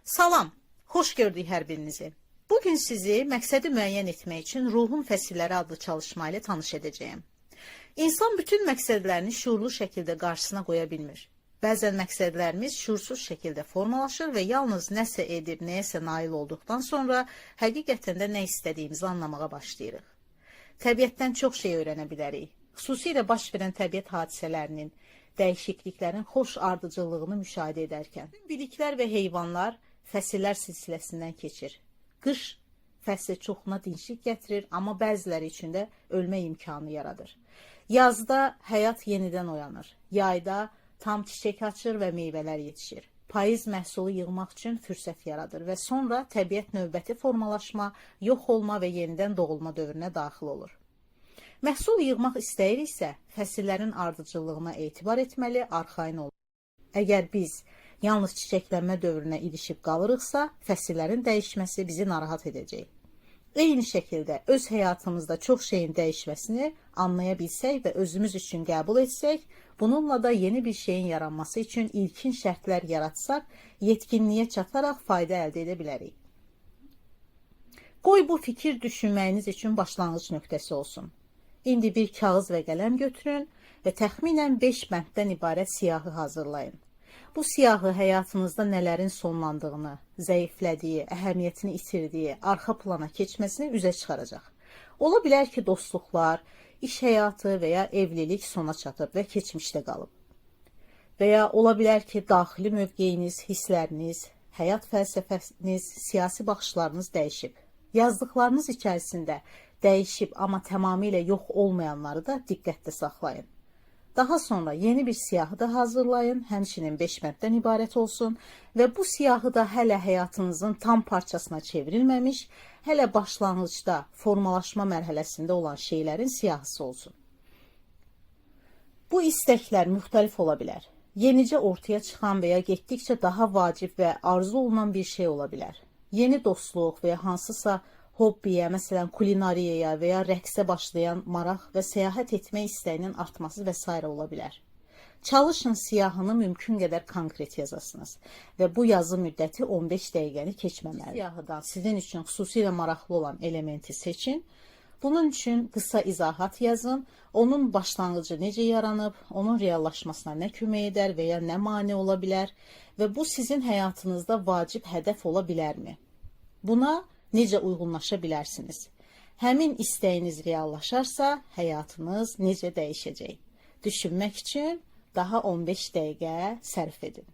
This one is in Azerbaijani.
Salam, xoş gördük hər birinizi. Bugün sizi məqsədi müəyyən etmək üçün Ruhun Fəsilləri adlı çalışma ilə tanış edəcəyim. İnsan bütün məqsədlərini şuurlu şəkildə qarşısına qoya bilmir. Bəzən məqsədlərimiz şuursuz şəkildə formalaşır və yalnız nəsə edib, nəyəsə nail olduqdan sonra həqiqətən də nə istədiyimizi anlamağa başlayırıq. Təbiətdən çox şey öyrənə bilərik. Xüsusilə baş verən təbiət hadisələrinin, dəyişikliklərin xoş ardıcıllığını müşahidə edərkən. Biliklər və heyvanlar fəsillər silsiləsindən keçir. Qış fəsli çoxuna dinçlik gətirir, amma bəziləri üçün də ölmə imkanı yaradır. Yazda həyat yenidən oyanır. Yayda tam çiçək açır və meyvələr yetişir. Payız məhsulu yığmaq üçün fürsət yaradır və sonra təbiət növbəti formalaşma, yox olma və yenidən doğulma dövrünə daxil olur. Məhsul yığmaq istəyiriksə, fəsillərin ardıcıllığına etibar etməli, arxayın olur. Əgər biz yalnız çiçəklənmə dövrünə ilişib qalırıqsa, fəsillərin dəyişməsi bizi narahat edəcək. Eyni şəkildə öz həyatımızda çox şeyin dəyişməsini anlaya bilsək və özümüz üçün qəbul etsək, bununla da yeni bir şeyin yaranması üçün ilkin şərtlər yaratsaq, yetkinliyə çataraq fayda əldə edə bilərik. Qoy bu fikir düşünməyiniz üçün başlanğıc nöqtəsi olsun. İndi bir kağız və qələm götürün və təxminən 5 bənddən ibarət siyahı hazırlayın. Bu siyahı həyatınızda nələrin sonlandığını, zəiflədiyi, əhəmiyyətini itirdiyi, arxa plana keçməsini üzə çıxaracaq. Ola bilər ki, dostluqlar, iş həyatı və ya evlilik sona çatıb və keçmişdə qalıb. Və ya ola bilər ki, daxili mövqeyiniz, hissləriniz, həyat fəlsəfəniz, siyasi baxışlarınız dəyişib. Yazdıqlarınız içərisində dəyişib, amma tamamilə yox olmayanları da diqqətdə saxlayın. Daha sonra yeni bir siyahı da hazırlayın, həmçinin 5 bənddən ibarət olsun və bu siyahı da hələ həyatınızın tam parçasına çevrilməmiş, hələ başlanğıcda, formalaşma mərhələsində olan şeylərin siyahısı olsun. Bu istəklər müxtəlif ola bilər. Yenicə ortaya çıxan və ya getdikcə daha vacib və arzu olunan bir şey ola bilər. Yeni dostluq və ya hansısa hobbiyə, məsələn, kulinariyaya və ya rəqsə başlayan maraq və səyahət etmək istəyinin artması və s. ola bilər. Çalışın siyahını mümkün qədər konkret yazasınız və bu yazı müddəti 15 dəqiqəni keçməməlidir. Siyahıdan sizin üçün xüsusilə maraqlı olan elementi seçin. Bunun üçün qısa izahat yazın, onun başlanğıcı necə yaranıb, onun reallaşmasına nə kömək edər və ya nə mane ola bilər və bu sizin həyatınızda vacib hədəf ola bilərmi? Buna necə uyğunlaşa bilərsiniz? Həmin istəyiniz reallaşarsa, həyatınız necə dəyişəcək? Düşünmək üçün daha 15 dəqiqə sərf edin.